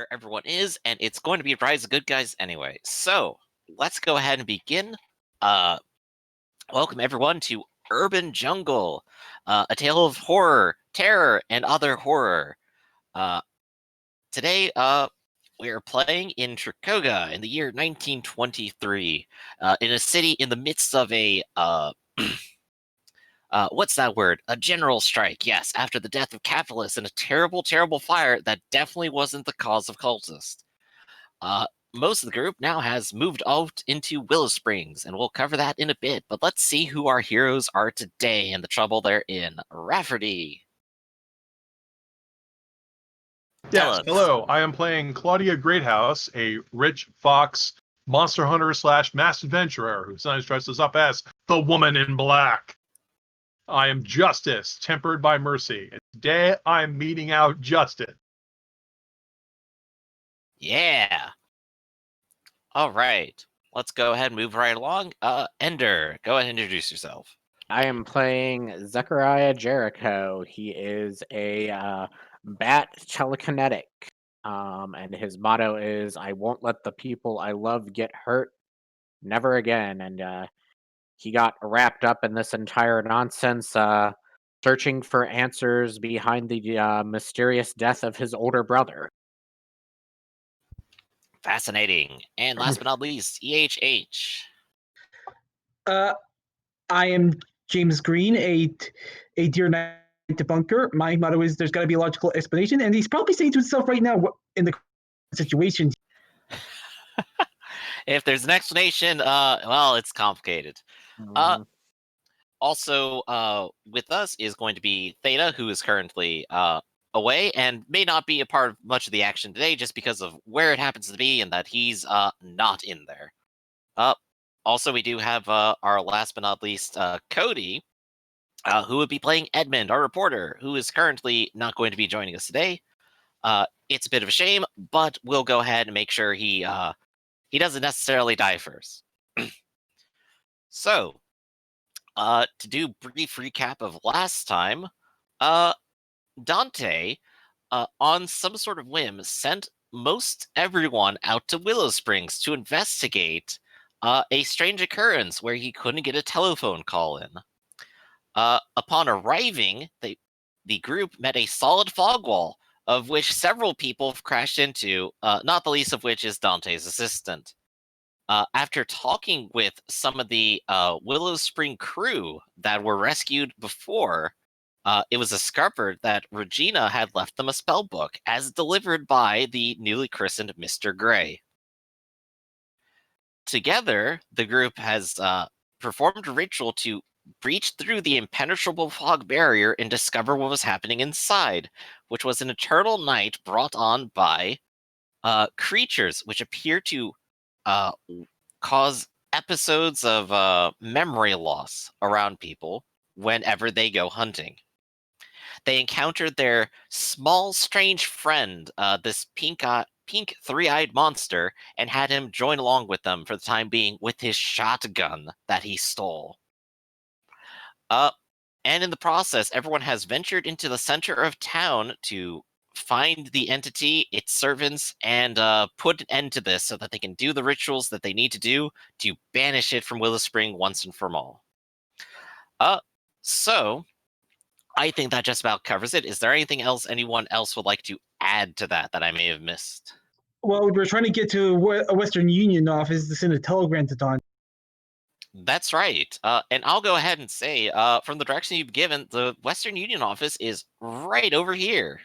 where everyone is, and it's going to be Rise of Good Guys anyway. So let's go ahead and begin. Uh, Welcome everyone to Urban Jungle, a tale of horror, terror, and other horror. Uh, Today, we are playing in Trikoga in the year 1923, in a city in the midst of a what's that word? A general strike, yes, after the death of capitalists in a terrible, terrible fire that definitely wasn't the cause of cultists. Uh, Most of the group now has moved out into Willow Springs, and we'll cover that in a bit, but let's see who our heroes are today and the trouble they're in. Rafferty. Tell Yes, us. hello. I am playing Claudia Greathouse, a rich fox monster hunter slash mass adventurer who sometimes dresses up as the Woman in Black. I am justice, tempered by mercy. And today I am meting out justice. Yeah. All right. Let's go ahead and move right along. Ender, go ahead and introduce yourself. I am playing Zechariah Jericho. He is a bat telekinetic. And his motto is, I won't let the people I love get hurt. Never again. And he got wrapped up in this entire nonsense, searching for answers behind the mysterious death of his older brother. Fascinating. And last but not least, EHH. I am James Green, a Dear Knight debunker. My motto is there's got to be a logical explanation, and he's probably saying to himself right now in the situation. If there's an explanation, well, it's complicated. Also, with us is going to be Theta, who is currently away and may not be a part of much of the action today just because of where it happens to be and that he's not in there. Also, we do have our last but not least, Cody, who would be playing Edmund, our reporter, who is currently not going to be joining us today. It's a bit of a shame, but we'll go ahead and make sure he doesn't necessarily die first. So, to do a brief recap of last time, Dante, on some sort of whim, sent most everyone out to Willow Springs to investigate a strange occurrence where he couldn't get a telephone call in. Upon arriving, the group met a solid fog wall, of which several people have crashed into, not the least of which is Dante's assistant. After talking with some of the Willow Spring crew that were rescued before, it was discovered that Regina had left them a spell book, as delivered by the newly christened Mr. Gray. Together, the group has performed a ritual to breach through the impenetrable fog barrier and discover what was happening inside, which was an eternal night brought on by creatures which appear to cause episodes of memory loss around people whenever they go hunting. They encountered their small, strange friend, this pink three-eyed monster, and had him join along with them for the time being with his shotgun that he stole. And in the process, everyone has ventured into the center of town to find the entity, its servants, and put an end to this so that they can do the rituals that they need to do to banish it from Willow Spring once and for all. So I think that just about covers it. Is there anything else anyone else would like to add to that I may have missed? Well, we're trying to get to a Western Union office to send a telegram to Don. That's right. And I'll go ahead and say, from the direction you've given, the Western Union office is right over here.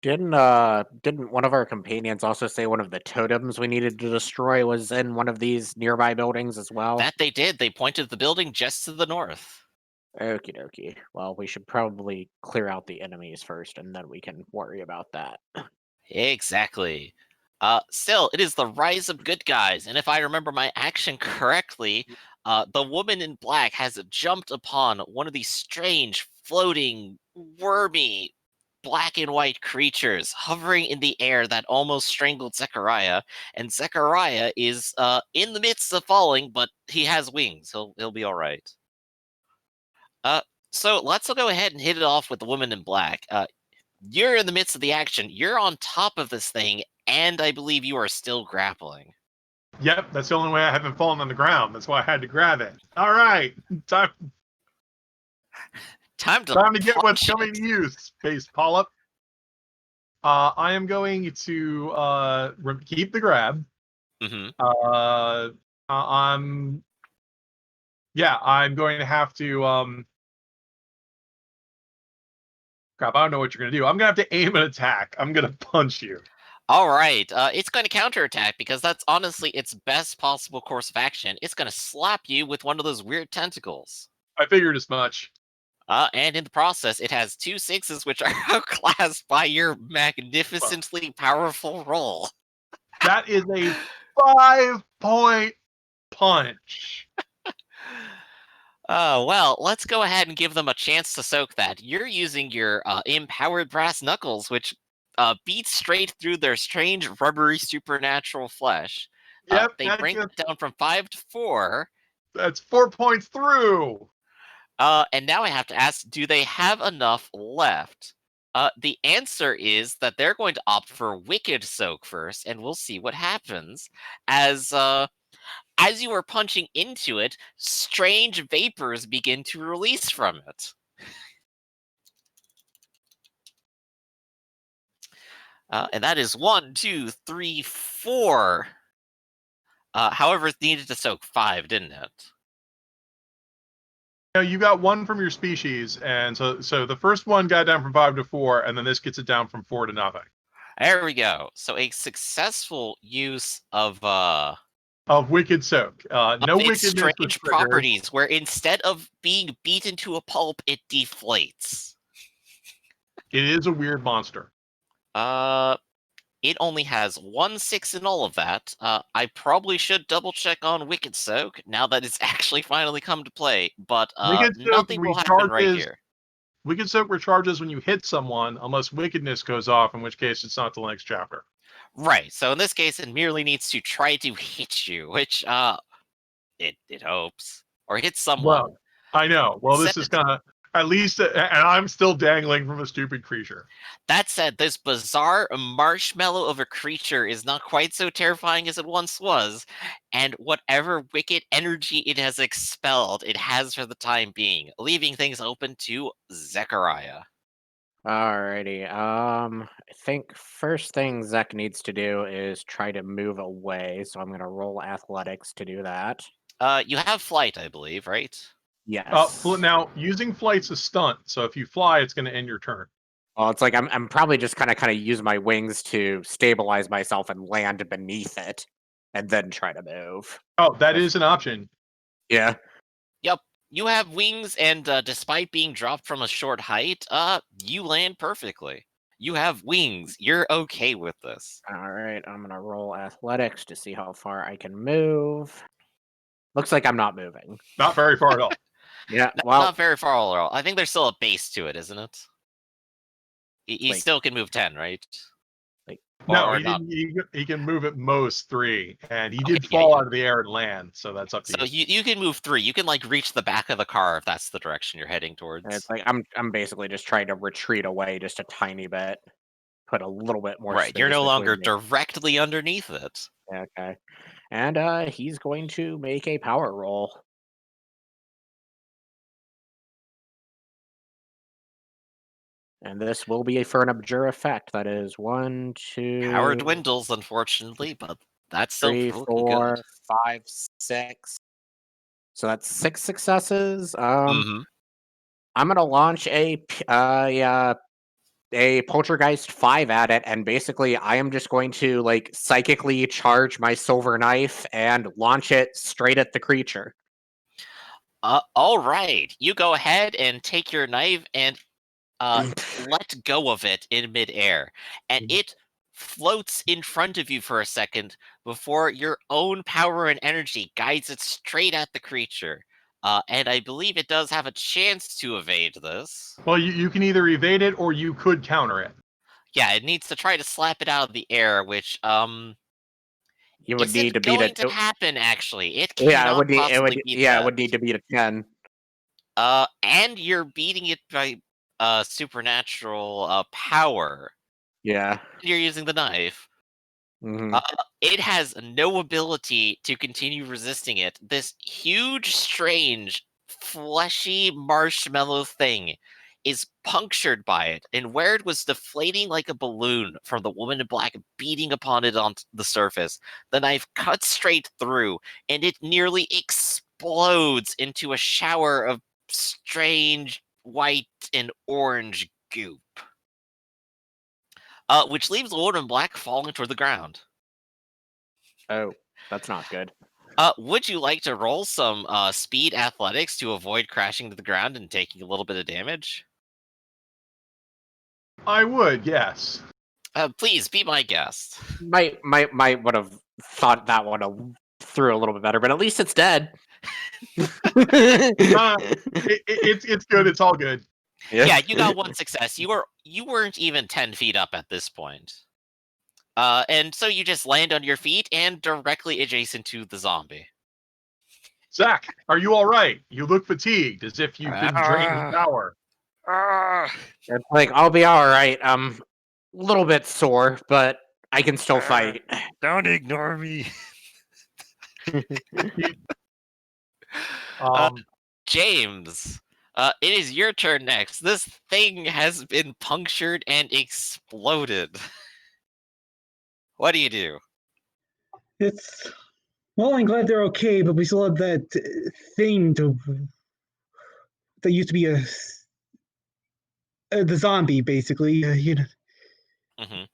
Didn't one of our companions also say one of the totems we needed to destroy was in one of these nearby buildings as well? That they did. They pointed to the building just to the north. Okie dokie. Well, we should probably clear out the enemies first, and then we can worry about that. Exactly. Still, it is the rise of good guys, and if I remember my action correctly, the woman in black has jumped upon one of these strange, floating, wormy, black and white creatures hovering in the air that almost strangled Zechariah, and Zechariah is in the midst of falling, but he has wings. He'll be all right. So let's go ahead and hit it off with the woman in black. You're in the midst of the action. You're on top of this thing, and I believe you are still grappling. Yep, that's the only way I haven't fallen on the ground. That's why I had to grab it. All right, time Time to get what's punch coming it. to you, Space Polyp. I am going to keep the grab. Mm-hmm. I'm going to have to crap, I don't know what you're gonna do. I'm gonna have to aim an attack. I'm gonna punch you. All right, it's going to counterattack because that's honestly its best possible course of action. It's going to slap you with one of those weird tentacles. I figured as much. And in the process, it has 2 6s, which are outclassed by your magnificently powerful roll. That is a 5-point punch. Well, let's go ahead and give them a chance to soak that. You're using your empowered brass knuckles, which beat straight through their strange, rubbery, supernatural flesh. Yep, They bring it down from 5 to 4. That's 4 points through. And now I have to ask, do they have enough left? The answer is that they're going to opt for Wicked Soak first, and we'll see what happens. As you are punching into it, strange vapors begin to release from it. And that is 1, 2, 3, 4. However, it needed to soak 5, didn't it? No, you got 1 from your species, and so the first one got down from 5 to 4, and then this gets it down from 4 to nothing. There we go. So a successful use of Wicked Soak. No its wickedness was strange triggered. properties, where instead of being beaten to a pulp, it deflates. It is a weird monster. It only has 1 6 in all of that. I probably should double check on Wicked Soak now that it's actually finally come to play, but Wicked Soak nothing will happen right recharges- here. Wicked Soak recharges when you hit someone, unless wickedness goes off, in which case it's not the next chapter. Right. So in this case, it merely needs to try to hit you, which it hopes, or hit someone. Well, I know. Well, this is kind of at least, and I'm still dangling from a stupid creature. That said, this bizarre marshmallow of a creature is not quite so terrifying as it once was, and whatever wicked energy it has expelled, it has for the time being, leaving things open to Zechariah. Alrighty. I think first thing Zek needs to do is try to move away. So I'm gonna roll athletics to do that. You have flight, I believe, right? Yes. Now using flight's a stunt, so if you fly, it's going to end your turn. Well, it's like I'm probably just kind of use my wings to stabilize myself and land beneath it, and then try to move. Oh, that is an option. Yeah. Yep. You have wings, and despite being dropped from a short height, you land perfectly. You have wings. You're okay with this. All right. I'm gonna roll athletics to see how far I can move. Looks like I'm not moving. Not very far at all. Yeah. Well, Not very far at all. I think there's still a base to it, isn't it? He Like- still can move 10, right? No, Or he not. didn't. He can move at most 3, and he Okay, did yeah, fall yeah. out of the air and land. So that's up to So you. you can move 3. You can like reach the back of the car if that's the direction you're heading towards. it's like I'm basically just trying to retreat away just a tiny bit, put a little bit more. Right, you're space no longer between directly underneath it. me. Okay. And he's going to make a power roll. And this will be for an Abjure effect. That is 1, 2, Power dwindles, unfortunately, but that's still 3, looking 4, good. 5, 6. So that's 6 successes. Mm-hmm. I'm gonna launch a poltergeist 5 at it, and basically I am just going to like psychically charge my silver knife and launch it straight at the creature. All right. You go ahead and take your knife and let go of it in midair, and it floats in front of you for a second before your own power and energy guides it straight at the creature. And I believe it does have a chance to evade this. Well, you can either evade it or you could counter it. Yeah, it needs to try to slap it out of the air, which You would need to beat going it. to happen. Actually, it Yeah, cannot possibly beat it that. would need to beat a 10. And you're beating it by supernatural power. Yeah. You're using the knife. Mhm. It has no ability to continue resisting it. This huge, strange, fleshy marshmallow thing is punctured by it, and where it was deflating like a balloon from the woman in black beating upon it on the surface, the knife cuts straight through, and it nearly explodes into a shower of strange white and orange goop, which leaves the woman in black falling toward the ground. Oh, that's not good. Would you like to roll some speed athletics to avoid crashing to the ground and taking a little bit of damage? I would, yes. Please be my guest. Might would have thought that one through a little bit better, but at least it's dead. It's good. It's all good. Yeah, you got one success. You weren't even 10 feet up at this point. And so you just land on your feet and directly adjacent to the zombie. Zach, are you all right? You look fatigued, as if you've been drained of power. It's like, I'll be all right. A little bit sore, but I can still fight. Don't ignore me. James, it is your turn next. This thing has been punctured and exploded. What do you do? It's well, I'm glad they're okay, but we still have that thing that used to be the zombie, basically. Mm-hmm.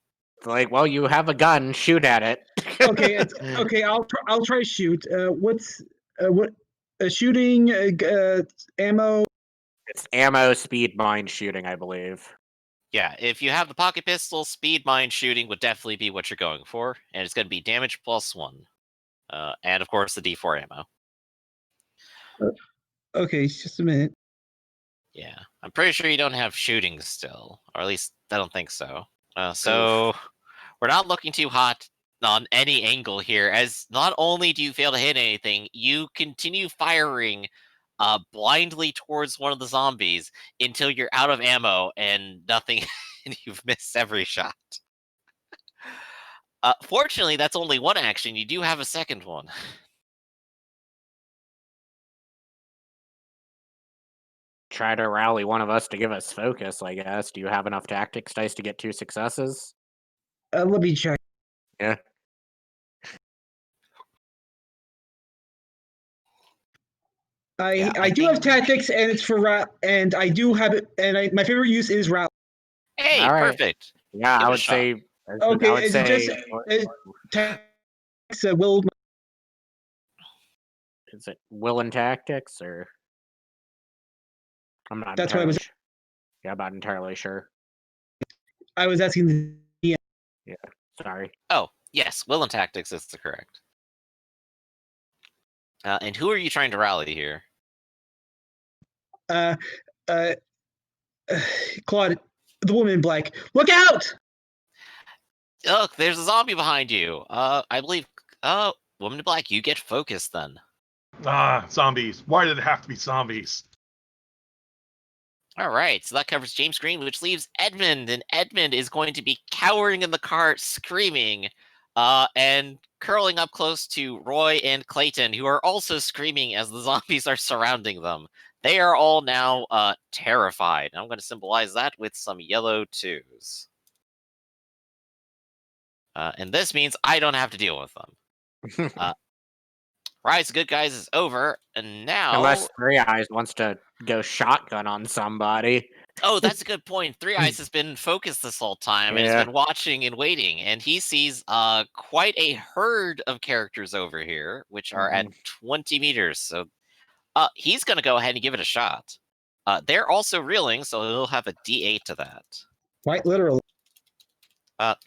Like, well, you have a gun, shoot at it. Okay, okay. I'll try to shoot. What's what? Shooting ammo. It's ammo, speed, mine shooting, I believe. Yeah, if you have the pocket pistol, speed mine shooting would definitely be what you're going for, and it's going to be damage +1. And of course the D4 ammo. Okay, just a minute. Yeah, I'm pretty sure you don't have shooting still, or at least I don't think so. So we're not looking too hot on any angle here, as not only do you fail to hit anything, you continue firing blindly towards one of the zombies until you're out of ammo and nothing, and you've missed every shot. Fortunately, that's only one action. You do have a second one. Try to rally one of us to give us focus, I guess. Do you have enough tactics dice to get 2 successes? Let me check. Yeah. I do have tactics, and it's for and I do have it, and my favorite use is rally. Hey, All right. perfect. Yeah, Give it I a would shot. say. Okay, I would is say. it just tactics? Will Is it will and tactics or? I'm not That's what I entirely was. sure. Yeah, I'm not entirely sure. I was asking the. Yeah, sorry. Oh, yes, will and tactics is the correct. And who are you trying to rally here? Claude, the woman in black. Look out! Look, there's a zombie behind you. I believe. Woman in black, you get focused then. Zombies. Why did it have to be zombies? All right, so that covers James Green, which leaves Edmund, and Edmund is going to be cowering in the cart, screaming, and curling up close to Roy and Clayton, who are also screaming as the zombies are surrounding them. They are all now terrified. I'm going to symbolize that with some yellow 2s. And this means I don't have to deal with them. Rise of Good Guys is over, and now... Unless Three Eyes wants to go shotgun on somebody. Oh, that's a good point. Three Eyes has been focused this whole time and has been watching and waiting, and he sees quite a herd of characters over here, which are at 20 meters. So he's going to go ahead and give it a shot. They're also reeling, so he'll have a D8 to that. Quite literally.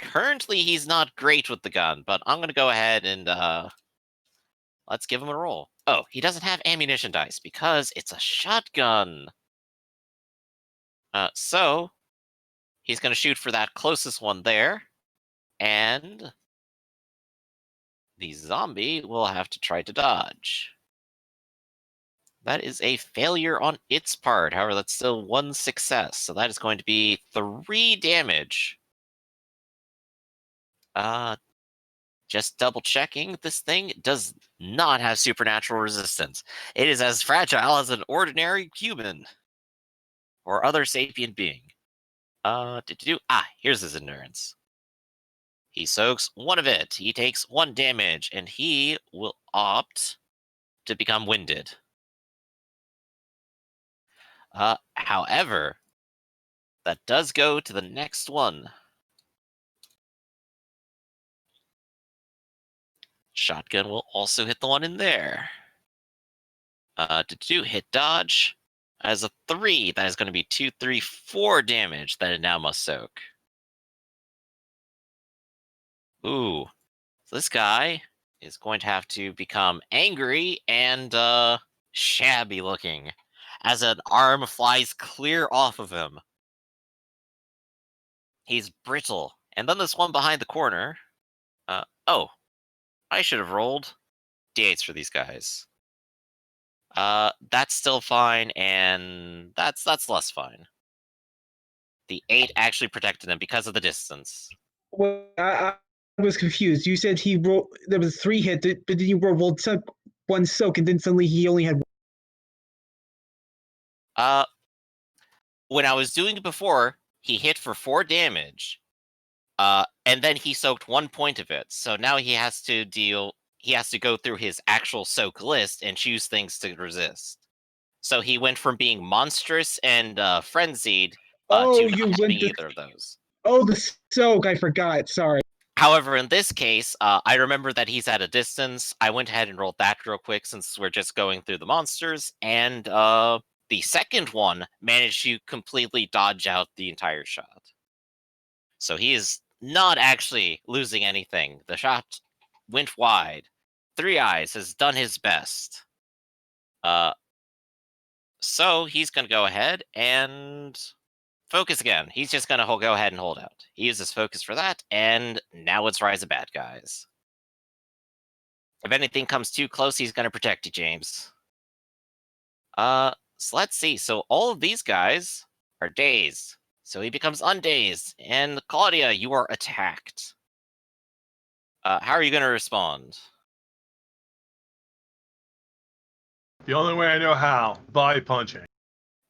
Currently, he's not great with the gun, but I'm going to go ahead and let's give him a roll. Oh, he doesn't have ammunition dice because it's a shotgun. So he's going to shoot for that closest one there, and the zombie will have to try to dodge. That is a failure on its part. However, that's still 1 success. So that is going to be 3 damage. Just double checking, this thing does not have supernatural resistance. It is as fragile as an ordinary human or other sapient being. Here's his endurance. He soaks 1 of it. He takes 1 damage, and he will opt to become winded. However, that does go to the next one. Shotgun will also hit the one in there. To hit dodge. As a 3, that is going to be 2, 3, 4 damage that it now must soak. Ooh. So this guy is going to have to become angry and shabby looking as an arm flies clear off of him. He's brittle. And then this one behind the corner. I should have rolled d8s for these guys. That's still fine, and that's less fine. The 8 actually protected him because of the distance. Well, I was confused. You said he rolled. There was 3 hit, but then you rolled 1 soak, and then suddenly he only had. When I was doing it before, he hit for 4 damage, and then he soaked 1 point of it. So now he has to go through his actual soak list and choose things to resist. So he went from being monstrous and frenzied to you not went having to. either of those. Oh, the soak! I forgot. Sorry. However, in this case, I remember that he's at a distance. I went ahead and rolled that real quick since we're just going through the monsters, and the second one managed to completely dodge out the entire shot. So he is not actually losing anything. The shot went wide. 3 Eyes has done his best. So he's going to go ahead and focus again. He's just going to go ahead and hold out. He uses focus for that, and now it's Rise of Bad Guys. If anything comes too close, he's going to protect you, James. So let's see. So all of these guys are dazed. So he becomes undazed. And Claudia, you are attacked. How are you going to respond? The only way I know how, by punching.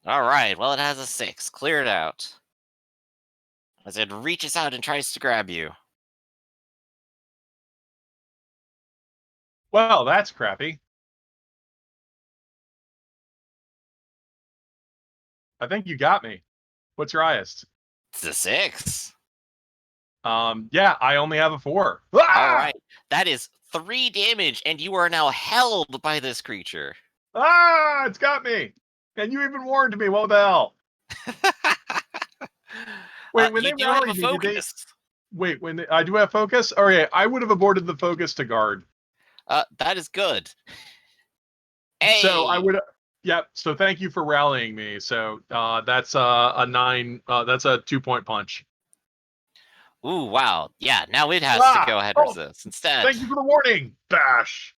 All right. Well, it has a 6. Clear it out. As it reaches out and tries to grab you. Well, that's crappy. I think you got me. What's your highest? It's a 6. Yeah, I only have a 4. All Ah! right. That is 3 damage, and you are now held by this creature. Ah, it's got me. And you even warned me. What the hell? Wait, when you they do have a rallied me, did they? focus. Wait, I do have focus? Okay, I would have aborted the focus to guard. That is good. Hey. So I would. Yep. So thank you for rallying me. So that's a 9. That's a 2-point punch. Ooh, wow. Yeah, now it has to go ahead and resist instead. Thank you for the warning. Bash.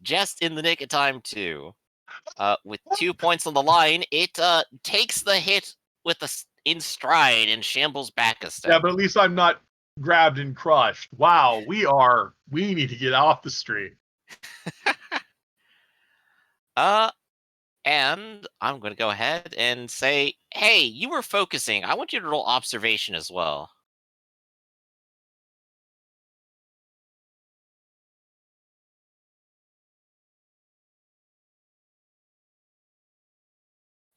Just in the nick of time, too. With 2 points on the line, it takes the hit in stride and shambles back a step. Yeah, but at least I'm not grabbed and crushed. Wow, we need to get off the street. And I'm going to go ahead and say, hey, you were focusing. I want you to roll observation as well.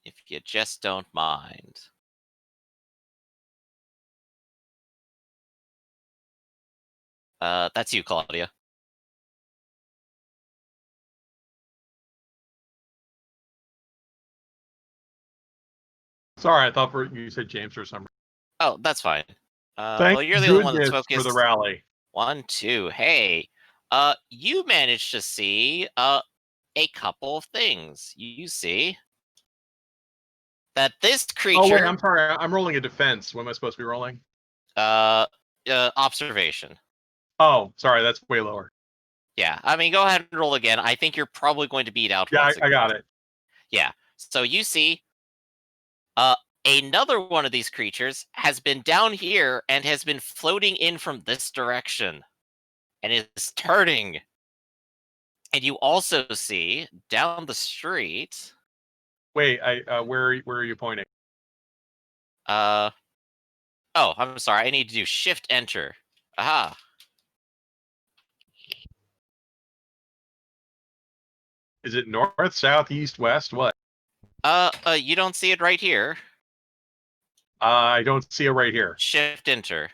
If you just don't mind. That's you, Claudia. Sorry, I thought you said James or something. Oh, that's fine. Thank you're the only one that's goodness focused. for the rally. 1, 2. Hey, you managed to see a couple of things. You see that this creature. Oh wait, I'm sorry. I'm rolling a defense. What am I supposed to be rolling? Observation. Oh, sorry, that's way lower. Yeah, I mean, go ahead and roll again. I think you're probably going to beat out Yeah, once I again. got it. Yeah. So you see, another one of these creatures has been down here and has been floating in from this direction, and is turning. And you also see down the street. Wait, where are you pointing? Oh, I'm sorry. I need to do Shift Enter. Aha. Is it north, south, east, west? What? You don't see it right here. I don't see it right here. Shift Enter.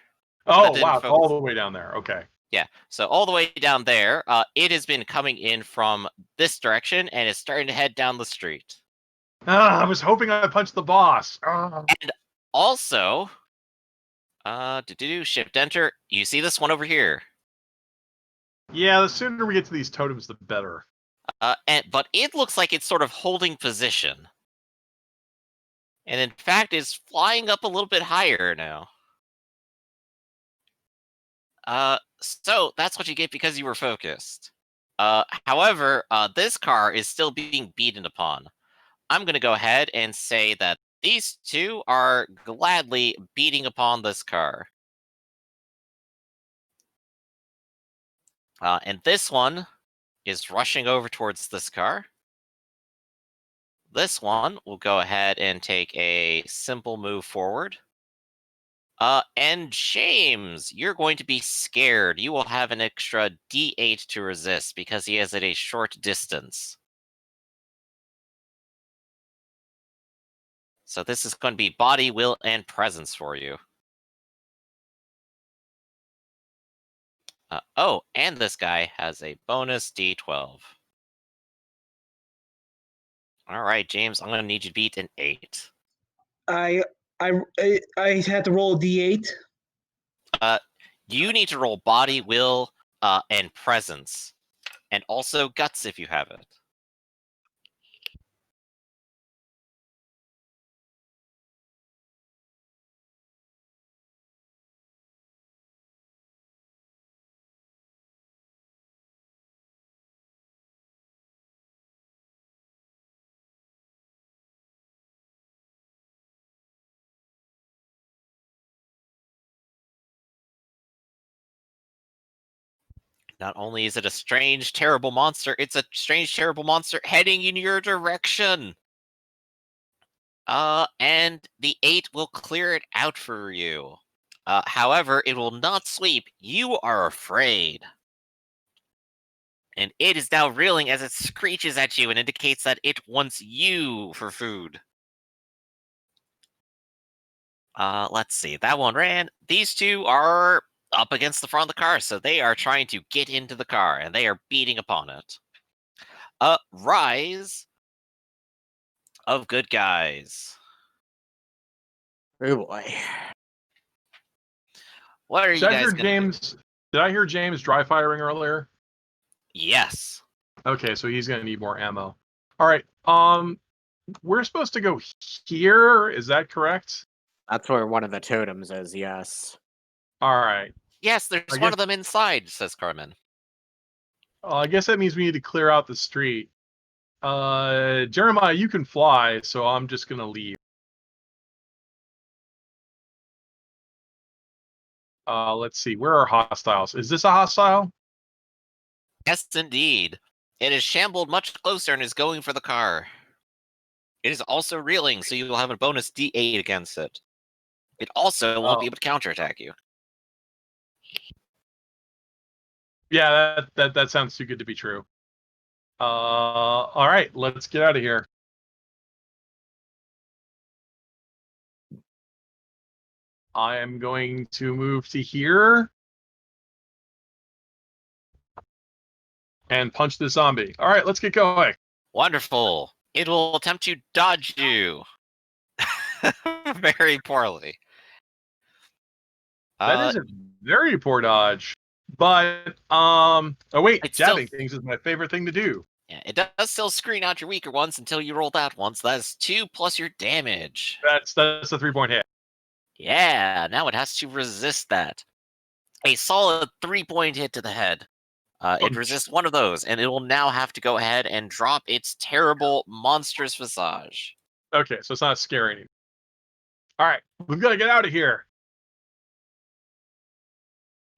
Oh, didn't wow, it's focus. all the way down there. Okay. Yeah, so all the way down there, it has been coming in from this direction and is starting to head down the street. I was hoping I punched the boss. And also, Shift Enter. You see this one over here. Yeah, the sooner we get to these totems, the better. But it looks like it's sort of holding position. And in fact, is flying up a little bit higher now. So that's what you get because you were focused. However, this car is still being beaten upon. I'm going to go ahead and say that these two are gladly beating upon this car. And this one is rushing over towards this car. This one will go ahead and take a simple move forward. And James, you're going to be scared. You will have an extra D8 to resist because he is at a short distance. So this is going to be body, will, and presence for you. Oh, and this guy has a bonus D12. All right, James, I'm going to need you to beat an 8. I had to roll a d8. You need to roll body, will, and presence. And also guts if you have it. Not only is it a strange, terrible monster, it's a strange, terrible monster heading in your direction. And the 8 will clear it out for you. However, it will not sweep. You are afraid. And it is now reeling as it screeches at you and indicates that it wants you for food. Let's see. That one ran. These two are up against the front of the car, so they are trying to get into the car, and they are beating upon it. Rise of good guys. Oh boy. What are you Did I guys hear gonna do? James? Did I hear James dry firing earlier? Yes. Okay, so he's gonna need more ammo. All right. We're supposed to go here. Is that correct? That's where one of the totems is, yes. All right. Yes, there's I one guess- of them inside, says Carmen. I guess that means we need to clear out the street. Jeremiah, you can fly, so I'm just gonna leave. Let's see. Where are hostiles? Is this a hostile? Yes, indeed. It is shambled much closer and is going for the car. It is also reeling, so you will have a bonus D8 against it. It also won't be able to counterattack you. Yeah, that sounds too good to be true. All right, let's get out of here. I am going to move to here and punch the zombie. All right, let's get going. Wonderful. It will attempt to dodge you. Very poorly. That is a very poor dodge. But oh wait, It's jabbing still- things is my favorite thing to do. Yeah, it does still screen out your weaker ones until you roll that once. That is 2 plus your damage. That's a 3-point hit. Yeah, now it has to resist that. A solid 3-point hit to the head. It resists one of those, and it will now have to go ahead and drop its terrible, monstrous visage. Okay, so it's not scary anymore. All right, we've got to get out of here.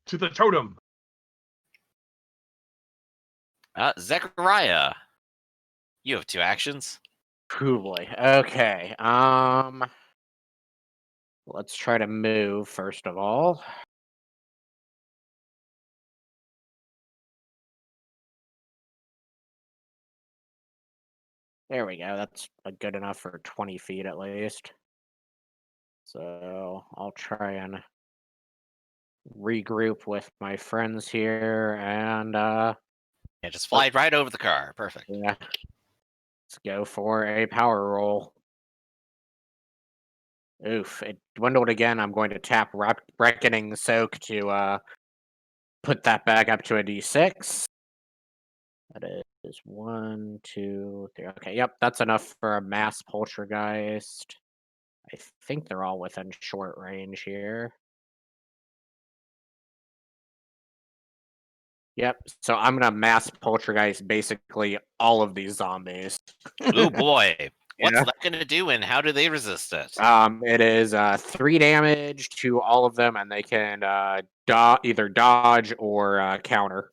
To the totem. Zechariah, you have 2 actions. Oh boy. Okay. Let's try to move first of all. There we go. That's good enough for 20 feet at least. So I'll try and regroup with my friends here and Yeah, just fly right over the car. Perfect. yeah. Let's go for a power roll. Oof, it dwindled again. I'm going to tap Reckoning Soak to put that back up to a D6. That is 1, 2, 3. Okay, yep, that's enough for a mass poltergeist. I think they're all within short range here. Yep, so I'm gonna mass poltergeist basically all of these zombies. Ooh boy, what's Yeah. that gonna do, and how do they resist it? It is 3 damage to all of them, and they can either dodge or counter.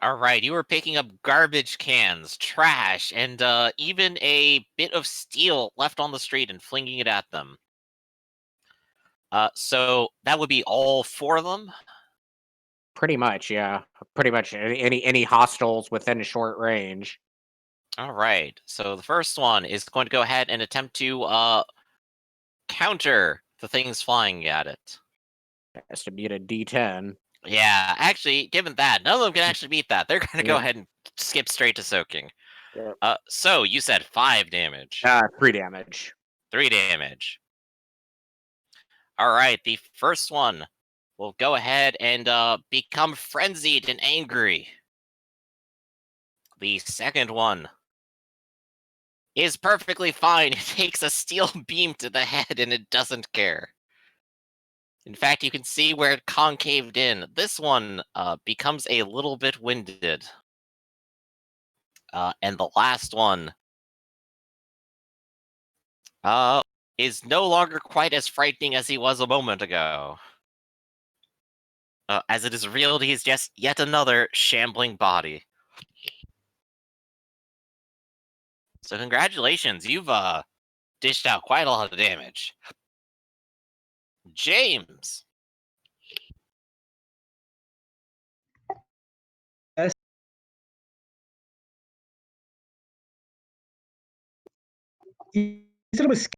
All right, you were picking up garbage cans, trash, and even a bit of steel left on the street and flinging it at them. So that would be all 4 of them. Pretty much, yeah. Pretty much any hostiles within short range. All right, so the first one is going to go ahead and attempt to counter the things flying at it. Has to beat a D10. Yeah, actually, given that, none of them can actually beat that. They're going to go Yeah. ahead and skip straight to soaking. Yep. So you said 5 damage. 3 damage. 3 damage. All right, the first one will go ahead and become frenzied and angry. The second one is perfectly fine. It takes a steel beam to the head and it doesn't care. In fact, you can see where it concaved in. This one becomes a little bit winded. And the last one is no longer quite as frightening as he was a moment ago. As it is revealed, he is just yet another shambling body. So congratulations, you've dished out quite a lot of damage. James. Yes. You said it was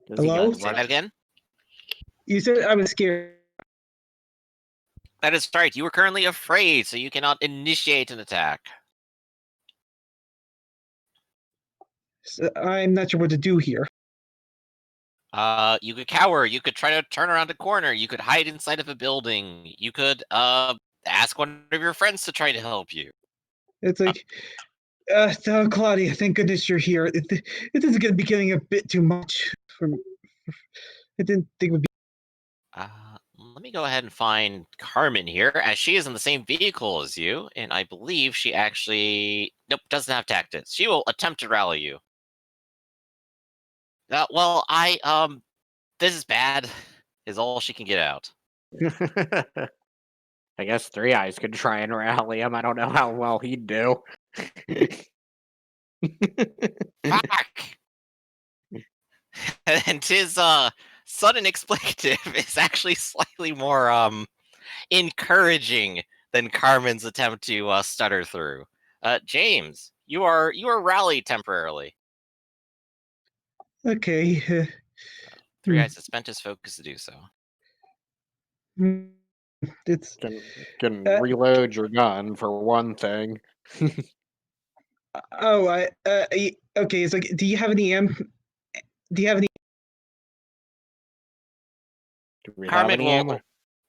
Does he Hello? got Say that again? You said I was scared. That is right. You are currently afraid, so you cannot initiate an attack. So I'm not sure what to do here. You could cower. You could try to turn around a corner. You could hide inside of a building. You could ask one of your friends to try to help you. It's like, oh, Claudia, thank goodness you're here. It is going to be getting a bit too much for me. I didn't think it would be. Let me go ahead and find Carmen here, as she is in the same vehicle as you, and I believe she actually doesn't have tactics. She will attempt to rally you. Well, this is bad. Is all she can get out. I guess Three Eyes could try and rally him. I don't know how well he'd do. Fuck! And his sudden expletive is actually slightly more encouraging than Carmen's attempt to stutter through. James, you are rallied temporarily. Okay. Three Eyes has spent his focus to do so. It's Can reload your gun for one thing. okay. It's like, do you have any Do you have any? Do we have Carmen any ammo?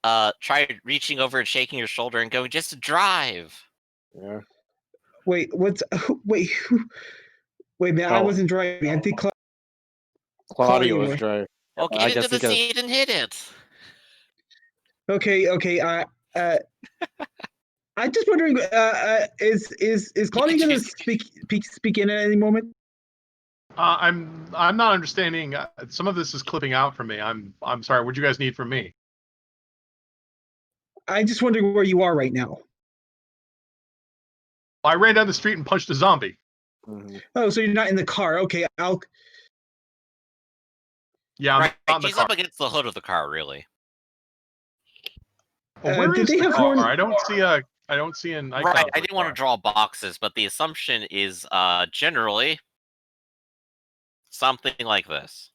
will try reaching over and shaking your shoulder and going, just drive. Yeah. Wait, what's? Wait, wait, man, I Oh. wasn't driving. I think. Claudia was went. driving. Well, I get into guess the he just- seat and hit it. Okay. I'm just wondering, is Claudia going to speak in at any moment? I'm not understanding. Some of this is clipping out from me. I'm sorry. What do you guys need from me? I'm just wondering where you are right now. I ran down the street and punched a zombie. Mhm. Oh, so you're not in the car? Okay, I'll. Yeah, I'm Right, not in the she's car. up against the hood of the car, really. Well, where did is they the have car? horn- I don't see a. I don't see an icon. Right, for I a didn't want to car. draw boxes, but the assumption is generally something like this.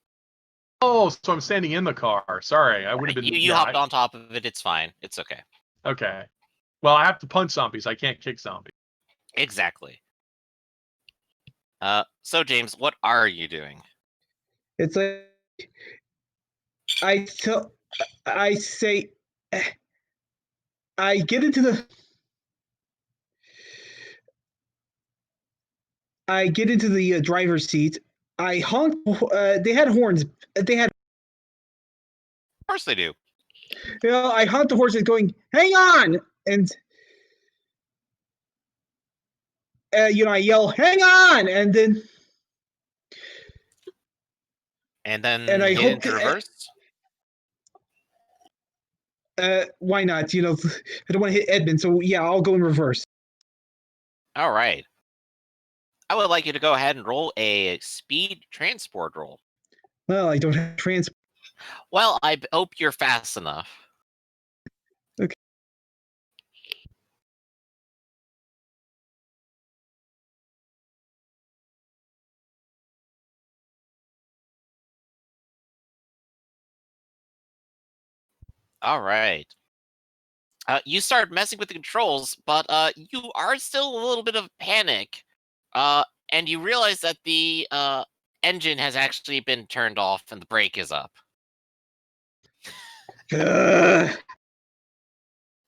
Oh, so I'm standing in the car. Sorry, I would have been. You hopped on top of it. It's fine. It's okay. Okay. Well, I have to punch zombies. I can't kick zombies. Exactly. So James, what are you doing? It's like I say, I get into the. I get into the driver's seat. I honk. They had horns. They had. Of course they do. I honk the horses, going, "Hang on!" And I yell, "Hang on!" And then And then and I hit hope into reverse. why not? I don't want to hit Edmund, so yeah, I'll go in reverse. All right. I would like you to go ahead and roll a speed transport roll. Well, I don't have transport. Well, I hope you're fast enough. Okay. All right. You start messing with the controls, but you are still a little bit of panic. And you realize that the engine has actually been turned off and the brake is up.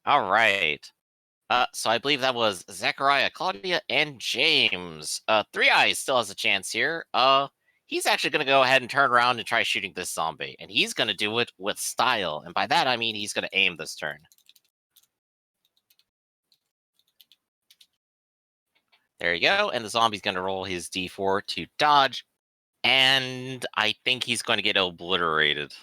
All right. So I believe that was Zechariah, Claudia, and James. Three Eyes still has a chance here. He's actually going to go ahead and turn around and try shooting this zombie, and he's going to do it with style. And by that I mean he's going to aim this turn. There you go. And the zombie's going to roll his d4 to dodge. And I think he's going to get obliterated.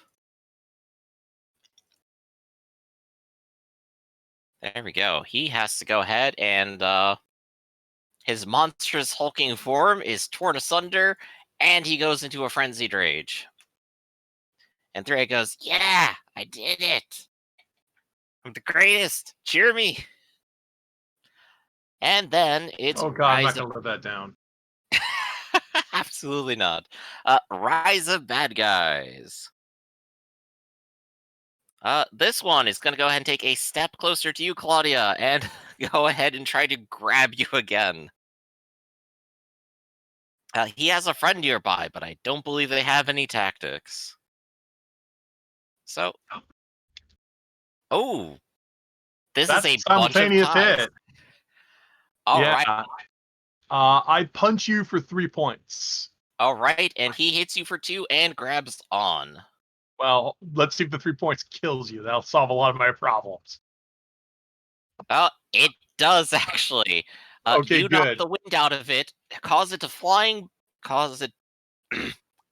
There we go. He has to go ahead and his monstrous hulking form is torn asunder, and he goes into a frenzied rage. And Threa goes, "Yeah, I did it. I'm the greatest. Cheer me." And then it's Oh God, I'm not Rise gonna of... live that down. Absolutely not. Rise of Bad Guys. This one is going to go ahead and take a step closer to you, Claudia, and go ahead and try to grab you again. He has a friend nearby, but I don't believe they have any tactics. So, oh, this That's is a a bunch of simultaneous ties. hit. All Yeah. right, I punch you for 3 points. all right, and he hits you for 2 and grabs on. Well, let's see if the 3 points kills you. That'll solve a lot of my problems. It does actually. Okay, You knock good. the wind out of it, cause it to flying, cause it,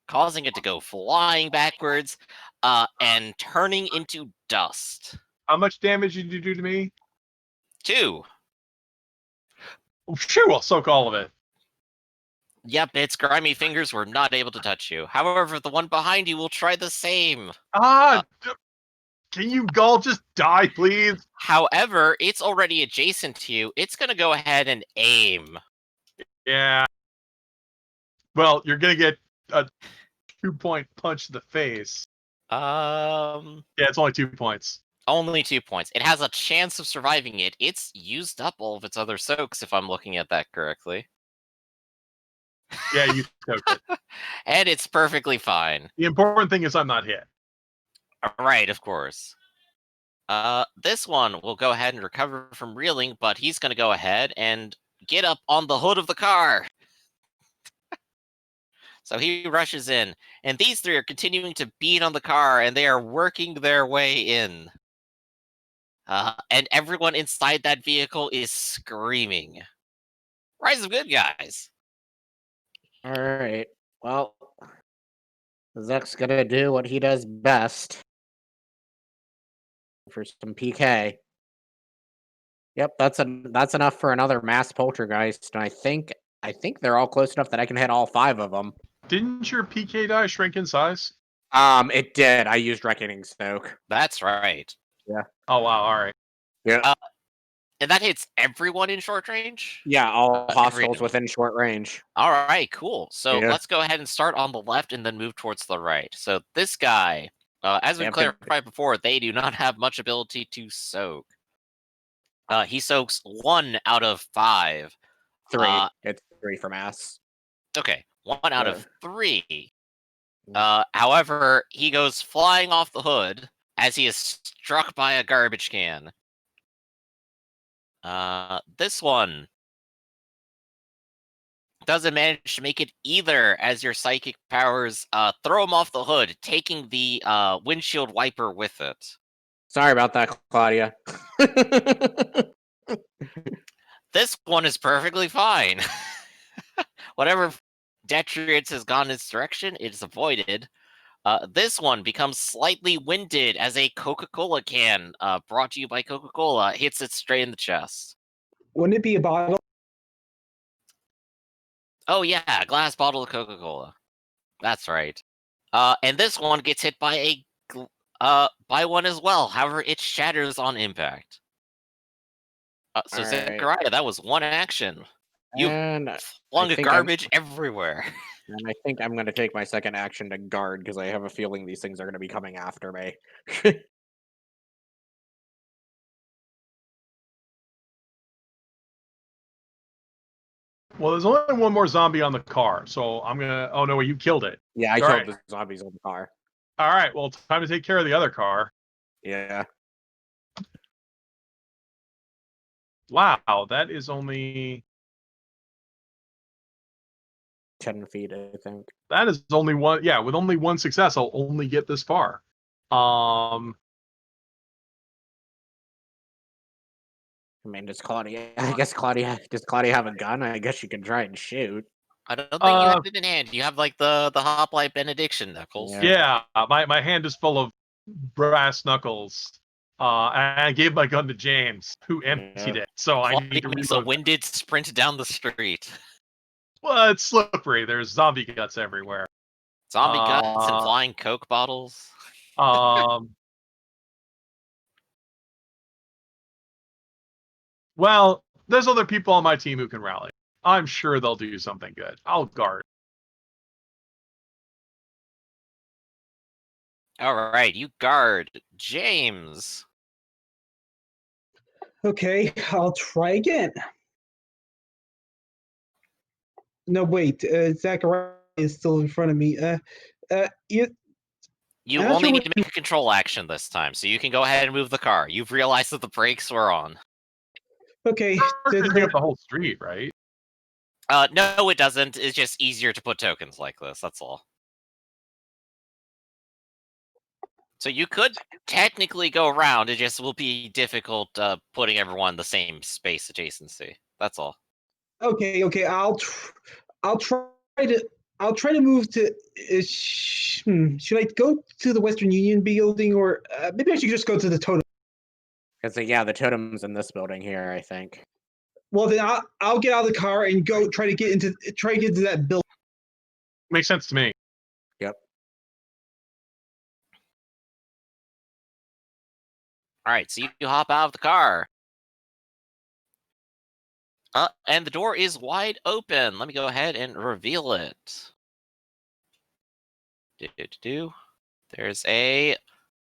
causing it to go flying backwards, and turning into dust. How much damage did you do to me? 2. Phew, I'll soak all of it. Yep, its grimy fingers were not able to touch you. However, the one behind you will try the same. Can you all just die, please? However, it's already adjacent to you. It's going to go ahead and aim. Yeah. Well, you're gonna get a 2-point punch to the face. Yeah, it's only 2 points. Only 2 points. It has a chance of surviving it. It's used up all of its other soaks, if I'm looking at that correctly. Yeah, you soaked it. And it's perfectly fine. The important thing is I'm not hit. Right, of course. This one will go ahead and recover from reeling, but he's going to go ahead and get up on the hood of the car. So he rushes in, and these three are continuing to beat on the car, and they are working their way in. And everyone inside that vehicle is screaming. Rise of good guys. All right. Well, Zuck's gonna do what he does best for some PK. Yep, that's enough for another mass poltergeist, and I think they're all close enough that I can hit all 5 of them. Didn't your PK die shrink in size? It did. I used Reckoning Stoke. That's right. Oh wow! All right. Yeah. And that hits everyone in short range? Yeah, all hostiles everyone. within short range. All right, cool. So Yeah. let's go ahead and start on the left and then move towards the right. So this guy, as They we have to- clarified before, they do not have much ability to soak. He soaks 1 out of 5. 3. It's 3 for mass. Okay, 1 out Yeah. of 3. However, he goes flying off the hood as he is struck by a garbage can. This one doesn't manage to make it either, as your psychic powers throw him off the hood, taking the windshield wiper with it. Sorry about that, Claudia. This one is perfectly fine. Whatever deterrence has gone its direction, it is avoided. This one becomes slightly winded as a Coca-Cola can, brought to you by Coca-Cola, hits it straight in the chest. Wouldn't it be a bottle? Oh yeah, a glass bottle of Coca-Cola. That's right. And this one gets hit by by one as well. However, it shatters on impact. So All right. Zechariah, that was one action. You And flung I a think I'm- garbage everywhere. And I think I'm going to take my second action to guard because I have a feeling these things are going to be coming after me. Well, there's only one more zombie on the car, so I'm gonna. Oh no, you killed it. Yeah, I All killed right. the zombies on the car. All right. Well, time to take care of the other car. Yeah. Wow, that is only 10 feet, I think. that is only one. Yeah, with only one success, I'll only get this far. I mean, does Claudia does Claudia have a gun? I guess she can try and shoot. I don't think you have it in hand. You have like the hoplite benediction knuckles. Yeah. Yeah, my hand is full of brass knuckles. And I gave my gun to James, who emptied Yeah. it. So I Claudia need to makes a reload. winded sprint down the street. Well, it's slippery. There's zombie guts everywhere. Zombie guts and flying Coke bottles. Well, there's other people on my team who can rally. I'm sure they'll do something good. I'll guard. All right, you guard James. Okay, I'll try again. No, wait. Zachariah is still in front of me. You I'm not only sure need to make a control action this time, so you can go ahead and move the car. You've realized that the brakes were on. Okay. We're taking up the whole street, right? No, it doesn't. It's just easier to put tokens like this. That's all. So you could technically go around. It just will be difficult putting everyone in the same space adjacency. That's all. Okay. I'll try to move to. Should I go to the Western Union building, or maybe I should just go to the totem? Because yeah, the totem's in this building here, I think. Well, then I'll get out of the car and go try to get into that building. Makes sense to me. Yep. All right, so you hop out of the car. And the door is wide open. Let me go ahead and reveal it. There's a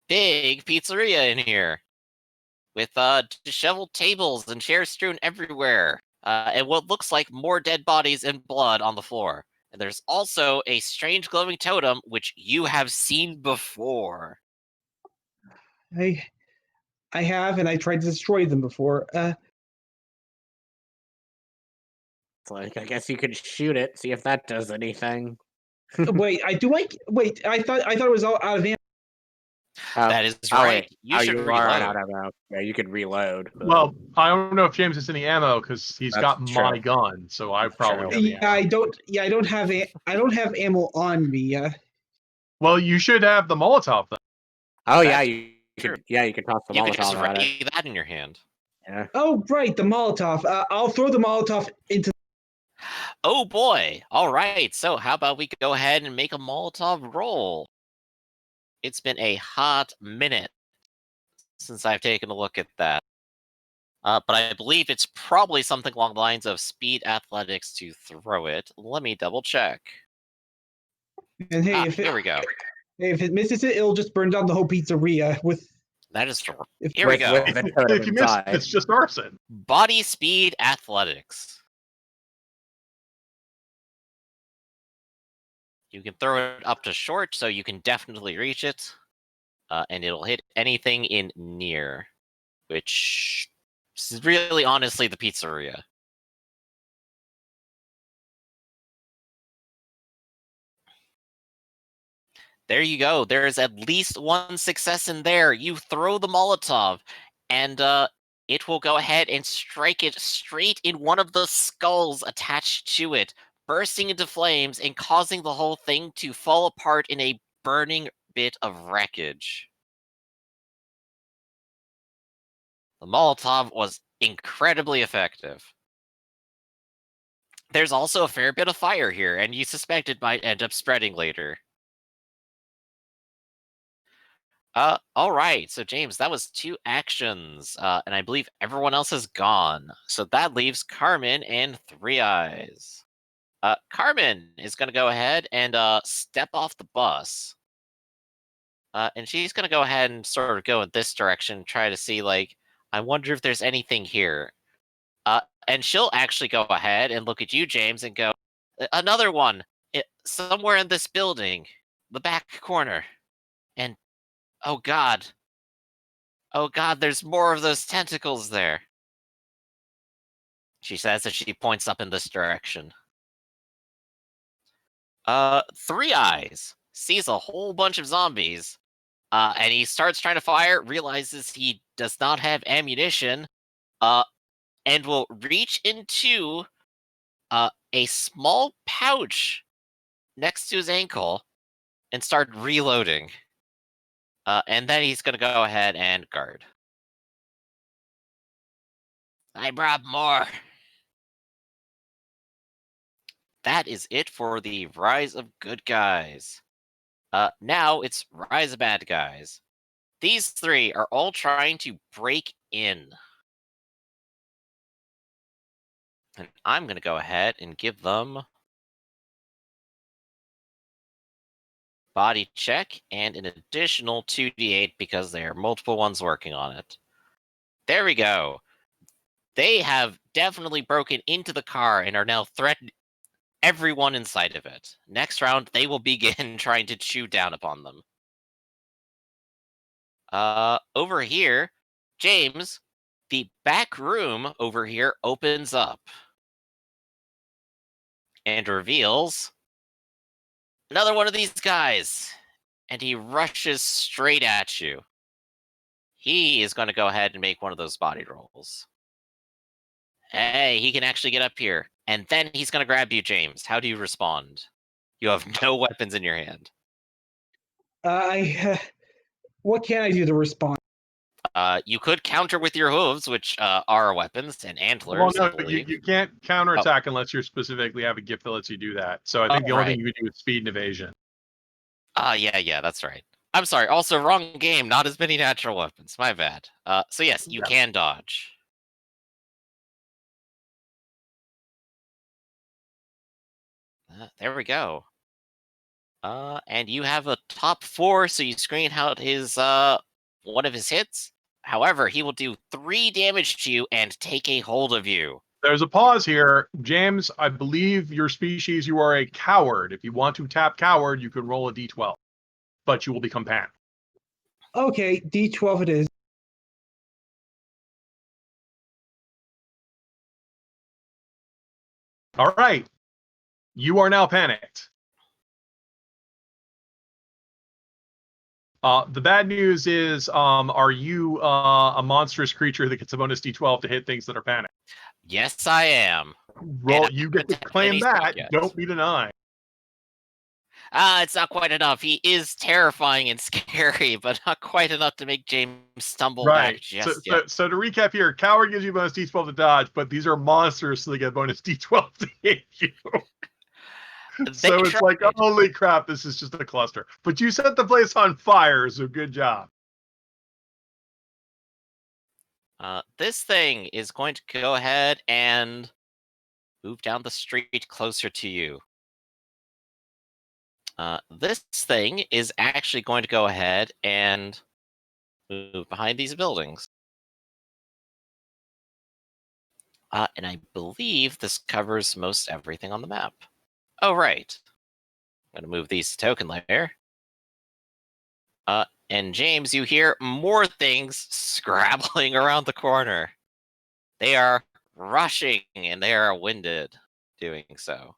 big pizzeria in here with disheveled tables and chairs strewn everywhere, and what looks like more dead bodies and blood on the floor. And there's also a strange glowing totem, which you have seen before. I have, and I tried to destroy them before. It's like, I guess you could shoot it, see if that does anything. Wait, wait. I thought it was all out of ammo. That is oh, right. wait. You should you reload. are out of ammo. Yeah, you can reload. But Well, I don't know if James has any ammo because he's That's got my true. gun, so I That's probably true. have the Yeah, ammo. I don't. Yeah, I don't have ammo on me. Well, you should have the Molotov though. Oh yeah, That's you true. could. Yeah, you can toss the You could just Molotov at it. ready that in your hand. Yeah. Oh, right, the Molotov. I'll throw the Molotov into. Oh boy! All right. So how about we go ahead and make a Molotov roll? It's been a hot minute since I've taken a look at that. But I believe it's probably something along the lines of speed athletics to throw it. Let me double check. And hey, Here we go. if it misses it, it'll just burn down the whole pizzeria with. That is true. If, Here we With go. the totem If you miss, inside. it's just arson. Body speed athletics. You can throw it up to short, so you can definitely reach it. And it'll hit anything in near, which is really honestly the pizzeria. There you go. There's at least one success in there. You throw the Molotov, and it will go ahead and strike it straight in one of the skulls attached to it, bursting into flames and causing the whole thing to fall apart in a burning bit of wreckage. The Molotov was incredibly effective. There's also a fair bit of fire here, and you suspect it might end up spreading later. All right. So James, that was 2 actions, and I believe everyone else is gone. So that leaves Carmen and Three Eyes. Carmen is going to go ahead and step off the bus, and she's going to go ahead and sort of go in this direction, try to see like, I wonder if there's anything here. And she'll actually go ahead and look at you, James, and go, another one, somewhere in this building, the back corner, and oh god. Oh god, there's more of those tentacles there. She says as she points up in this direction. Three Eyes sees a whole bunch of zombies, and he starts trying to fire, realizes he does not have ammunition, uh, and will reach into a small pouch next to his ankle and start reloading. And then he's gonna go ahead and guard. I brought more. That is it for the Rise of Good Guys. Now it's Rise of Bad Guys. These 3 are all trying to break in. And I'm going to go ahead and give them body check and an additional 2d8 because there are multiple ones working on it. There we go. They have definitely broken into the car and are now threatening everyone inside of it. Next round, they will begin trying to chew down upon them. Over here, James, the back room over here opens up and reveals another one of these guys, and he rushes straight at you. He is going to go ahead and make one of those body rolls. Hey, he can actually get up here, and then he's going to grab you, James. How do you respond? You have no weapons in your hand. What can I do to respond? You could counter with your hooves, which are weapons, and antlers, Well, I no, believe. you can't counterattack unless you specifically have a gift that lets you do that. So I think the only thing you can do is speed and evasion. Yeah, that's right. I'm sorry. Also, wrong game. Not as many natural weapons. My bad. So yes, you can dodge. There we go. And you have a top 4, so you screen out his one of his hits. However, he will do 3 damage to you and take a hold of you. There's a pause here. James, I believe your species, you are a coward. If you want to tap coward, you can roll a d12, but you will become panicked. Okay, D12 it is. All right. You are now panicked. The bad news is, are you a monstrous creature that gets a bonus D12 to hit things that are panicked? Yes, I am. Roll. And I You get to haven't tapped claim any that. strength yet. Don't beat an eye. It's not quite enough. He is terrifying and scary, but not quite enough to make James stumble back Right. just yet. So to recap here, coward gives you bonus D12 to dodge, but these are monsters, so they get bonus D12 to hit you. So it's like, tried. holy crap, this is just a cluster. But you set the place on fire, so good job. This thing is going to go ahead and move down the street closer to you. This thing is actually going to go ahead and move behind these buildings. And I believe this covers most everything on the map. Oh, right. I'm going to move these to token layer. And James, you hear more things scrabbling around the corner. They are rushing and they are winded doing so.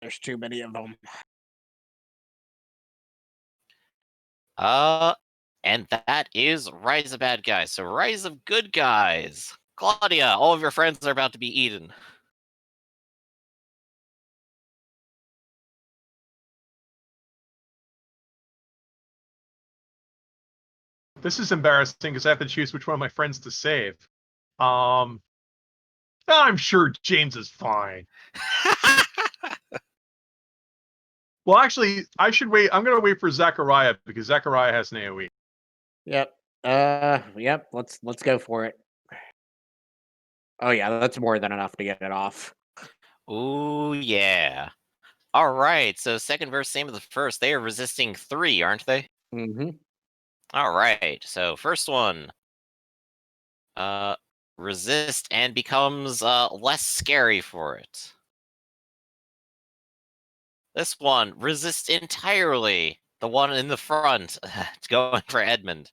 There's too many of them. And that is Rise of Bad Guys. So Rise of Good Guys. Claudia, all of your friends are about to be eaten. This is embarrassing because I have to choose which one of my friends to save. I'm sure James is fine. Well, actually, I should wait. I'm going to wait for Zachariah because Zachariah has an AoE. Yep. Yep. Let's go for it. Oh yeah, that's more than enough to get it off. Ooh, yeah. All right, so second verse, same as the first. They are resisting 3, aren't they? Mm-hmm. All right, so first one. Resist and becomes less scary for it. This one, resist entirely. The one in the front, it's going for Edmund.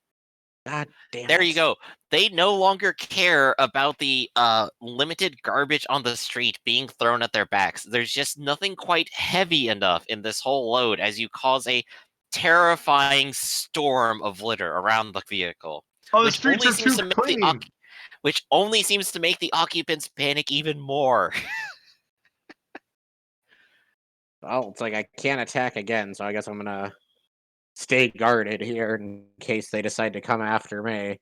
God damn There it. you go. They no longer care about the limited garbage on the street being thrown at their backs. There's just nothing quite heavy enough in this whole load as you cause a terrifying storm of litter around the vehicle. Oh, the streets are too clean. Which only seems to make the occupants panic even more. Well, it's like I can't attack again, so I guess I'm gonna stay guarded here in case they decide to come after me.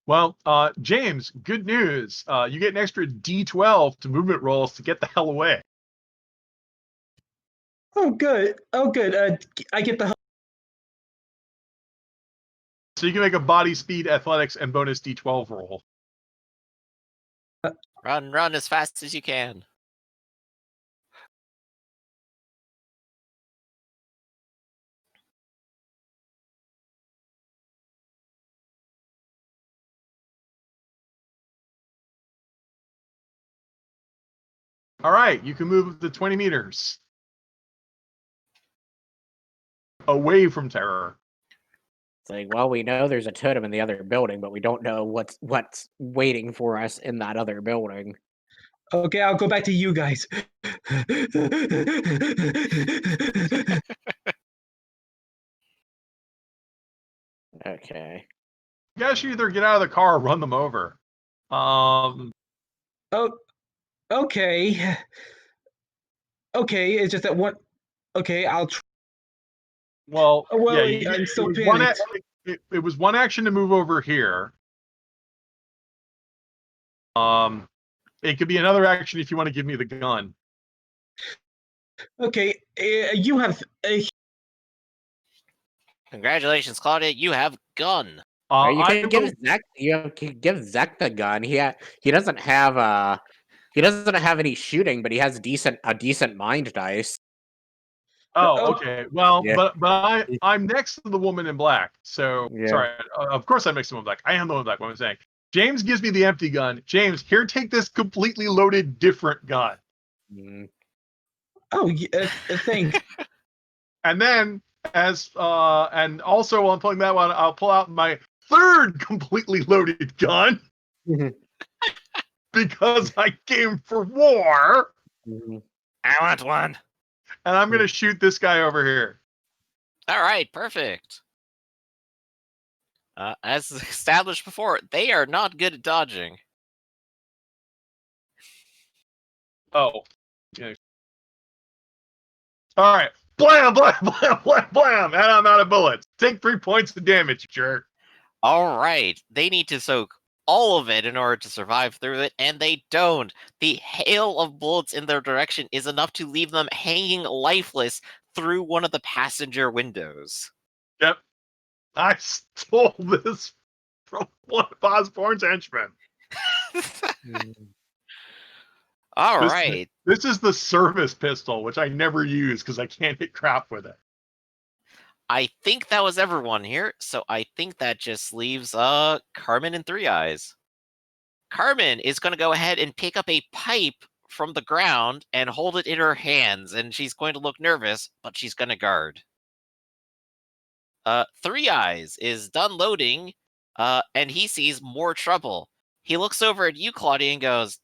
Well, James, good news. You get an extra D12 to movement rolls to get the hell away. Oh, good. Oh, good. I get the. So you can make a body, speed, athletics, and bonus D12 roll. Run as fast as you can. All right, you can move the 20 meters away from terror. It's like, well, we know there's a totem in the other building, but we don't know what's waiting for us in that other building. Okay, I'll go back to you guys. Okay. You guys should either get out of the car or run them over. Oh, okay. Okay, it's just that one. Okay, I'll. Well, Oh, well, yeah, I'm still it was panicked. it was one action to move over here. It could be another action if you want to give me the gun. Okay, you have. Congratulations, Claudia. You have gun. You I can give will, Zach. You can give Zach the gun. He doesn't have any shooting, but he has a decent mind dice. oh, okay. Well, Yeah. but I'm next to the woman in black. So Yeah. sorry. Of course I'm next to the woman in black. I am the woman in black. What I'm saying. James gives me the empty gun. James, here, take this completely loaded, different gun. Mm. Oh, thanks. And then, and also while I'm pulling that one, I'll pull out my third completely loaded gun because I came for war. Mhm. I want one. and I'm gonna shoot this guy over here. All right, perfect. As established before, they are not good at dodging. Oh, yeah. All right, blam, blam, blam, blam, blam, and I'm out of bullets. Take 3 points of damage, jerk. All right, they need to soak all of it in order to survive through it, and they don't. The hail of bullets in their direction is enough to leave them hanging lifeless through one of the passenger windows. Yep, I stole this from one of Osborne's henchmen. All This- right. This is the service pistol, which I never use because I can't hit crap with it. I think that was everyone here, so I think that just leaves Carmen and Three Eyes. Carmen is going to go ahead and pick up a pipe from the ground and hold it in her hands, and she's going to look nervous, but she's going to guard. Three Eyes is done loading, and he sees more trouble. He looks over at you, Claudia, and goes,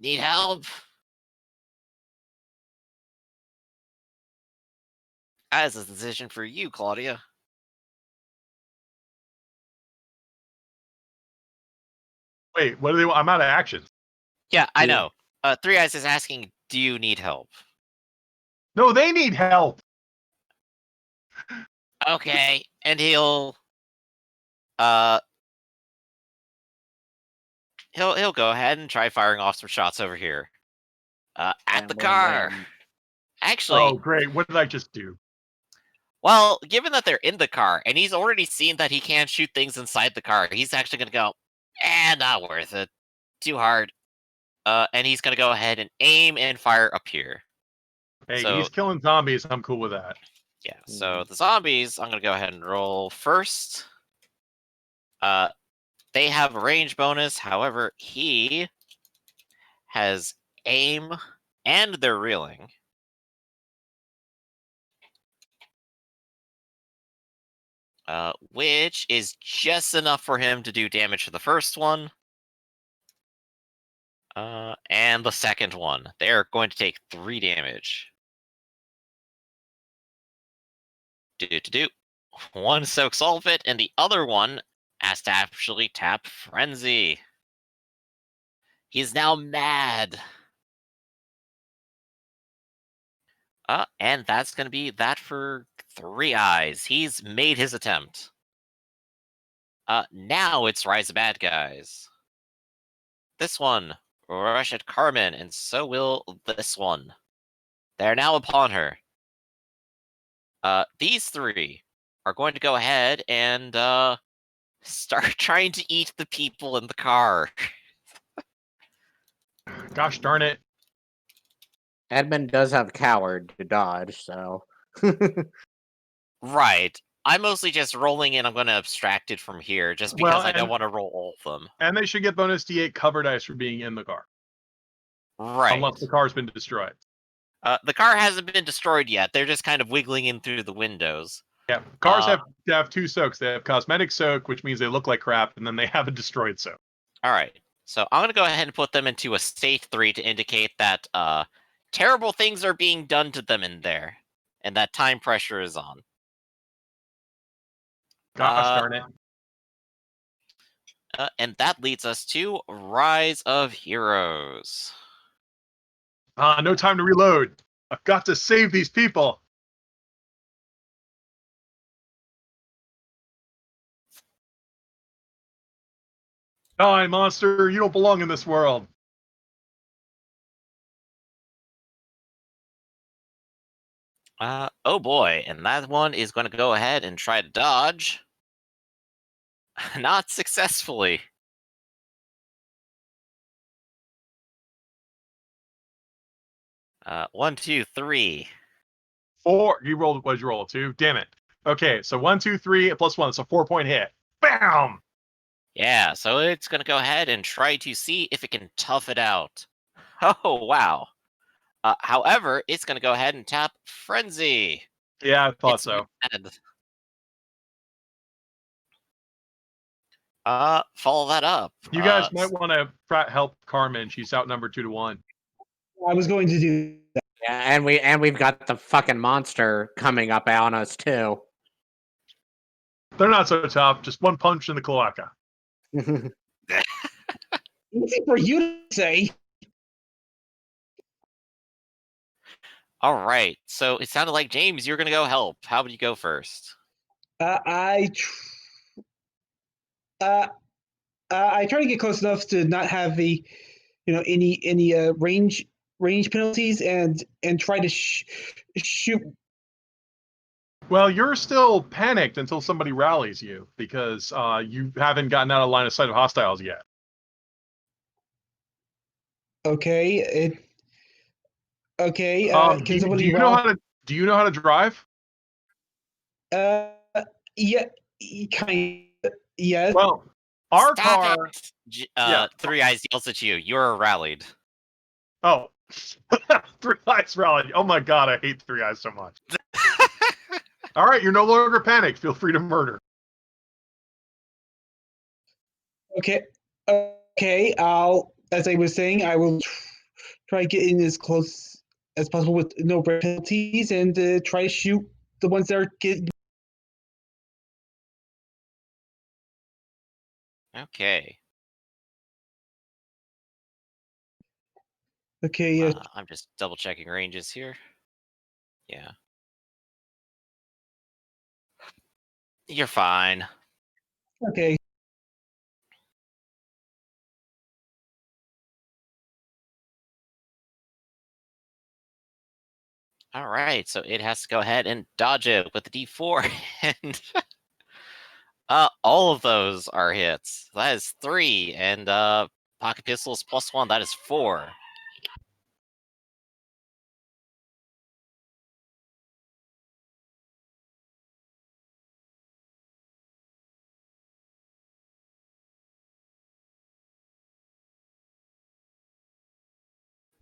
need help? As a decision for you, Claudia. Wait, what do they want? I'm out of actions. Yeah, I Yeah. know. Three Eyes is asking, do you need help? No, they need help. Okay, and he'll uh he'll go ahead and try firing off some shots over here. At And the win, car. win. Actually, Oh, great. What did I just do? well, given that they're in the car and he's already seen that he can't shoot things inside the car, he's actually gonna go, not worth it. Too hard. And he's gonna go ahead and aim and fire up here. Hey, So he's killing zombies. I'm cool with that. yeah, so the zombies, I'm gonna go ahead and roll first. They have a range bonus, however, he has aim and they're reeling. Which is just enough for him to do damage to the first one. And the second one. They're going to take 3 damage. Do. One soaks all of it, and the other one has to actually tap Frenzy. He's now mad. And that's going to be that for Three Eyes. He's made his attempt. Now it's Rise of Bad Guys. This one, rush at Carmen, and so will this one. They're now upon her. These 3 are going to go ahead and start trying to eat the people in the car. Gosh darn it. Edmund does have coward to dodge, so Right. I'm mostly just rolling in. I'm going to abstract it from here just because Well, I don't and- want to roll all of them. And they should get bonus D8 cover dice for being in the car. Right. Unless the car's been destroyed. The car hasn't been destroyed yet. They're just kind of wiggling in through the windows. Yeah. Cars have 2 soaks. They have cosmetic soak, which means they look like crap, and then they have a destroyed soak. All right. So I'm going to go ahead and put them into a state 3 to indicate that terrible things are being done to them in there, and that time pressure is on. Gosh darn it. And that leads us to Rise of Heroes. No time to reload. I've got to save these people. Die, monster. You don't belong in this world. Oh boy, and that one is going to go ahead and try to dodge. Not successfully. One, two, three. 4. You rolled, what did you roll? 2? Damn it. Okay, so 1, 2, 3, plus 1. It's a 4-point hit. Bam! Yeah, so it's going to go ahead and try to see if it can tough it out. Oh, wow. However, it's going to go ahead and tap Frenzy. Yeah, I thought It's so. mad. Follow that up. You guys might want to help Carmen. She's outnumbered 2 to 1. I was going to do that. Yeah, and we've got the fucking monster coming up on us too. They're not so tough. Just one punch in the cloaca. Easy for you to say. All right. So it sounded like James, you're gonna go help. How would you go first? I try to get close enough to not have the, any range penalties and try to shoot. Well, you're still panicked until somebody rallies you because you haven't gotten out of line of sight of hostiles yet. Okay. Okay. Can somebody do you know how to drive? Yeah. Kind. Yes. Well, our Stop car. it! Yeah. Three Eyes yells at you. You're rallied. Oh, Three Eyes rallied. Oh my god, I hate Three Eyes so much. All right, you're no longer panicked. Feel free to murder. Okay. Okay. As I was saying, I will try getting as close as possible with no penalties and try to shoot the ones that are getting. Okay. Okay. I'm just double checking ranges here. Yeah. You're fine. Okay. All right, so it has to go ahead and dodge it with the D4, and all of those are hits. That is 3, and pocket pistols +1. That is 4.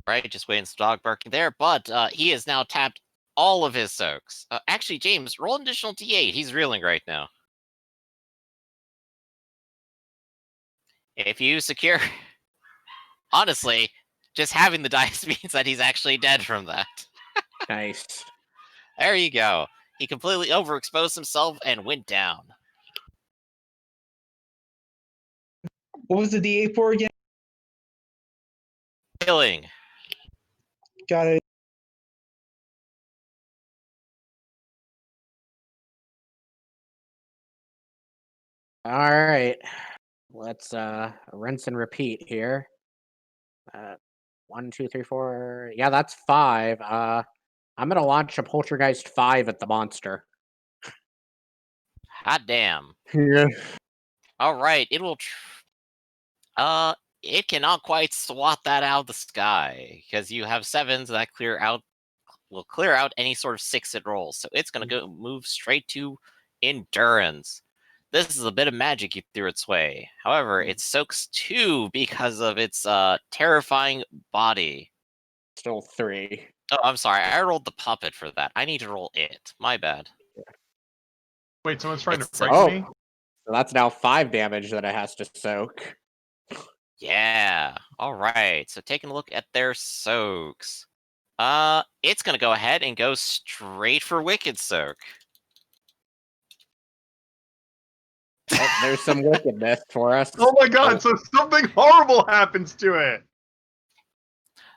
Right, just waiting some dog barking there, but he has now tapped all of his soaks. Actually, James, roll an additional D8. He's reeling right now. If you secure, honestly, just having the dice means that he's actually dead from that. Nice. There you go. He completely overexposed himself and went down. What was the DA for again? Killing. Got it. All right. Let's rinse and repeat here. 1, 2, 3, 4. Yeah, that's 5. I'm gonna launch a poltergeist 5 at the monster. Hot damn. Yeah. All right, it will. It cannot quite swat that out of the sky because you have 7s that will clear out any sort of 6 it rolls. So it's gonna go move straight to endurance. This is a bit of magic you threw its way. However, it soaks 2 because of its terrifying body. Still 3. Oh, I'm sorry. I rolled the puppet for that. I need to roll it. My bad. Wait, someone's trying to It's, frighten me? So that's now 5 damage that it has to soak. Yeah. All right. So taking a look at their soaks. It's gonna go ahead and go straight for Wicked Soak. Oh, there's some wickedness for us. Oh my god, so something horrible happens to it.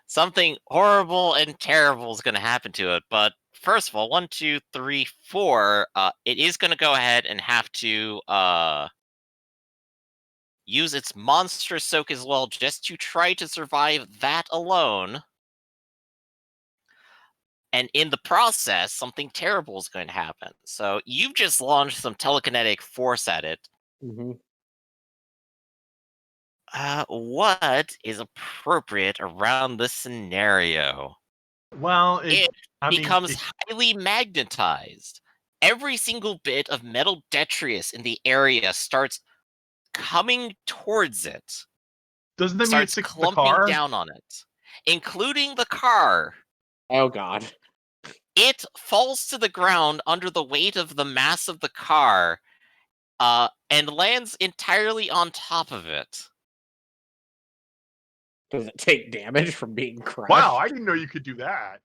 Something horrible and terrible is gonna happen to it, but first of all, 1, 2, 3, 4. It is gonna go ahead and have to use its monster soak as well, just to try to survive that alone. And in the process, something terrible is going to happen. So you've just launched some telekinetic force at it. Mm-hmm. What is appropriate around this scenario? Well, It I mean, becomes highly magnetized. Every single bit of metal detritus in the area starts coming towards it. doesn't that mean it Starts sticks to the clumping car? down on it, including the car. Oh god. It falls to the ground under the weight of the mass of the car, and lands entirely on top of it. Does it take damage from being crushed? Wow, I didn't know you could do that.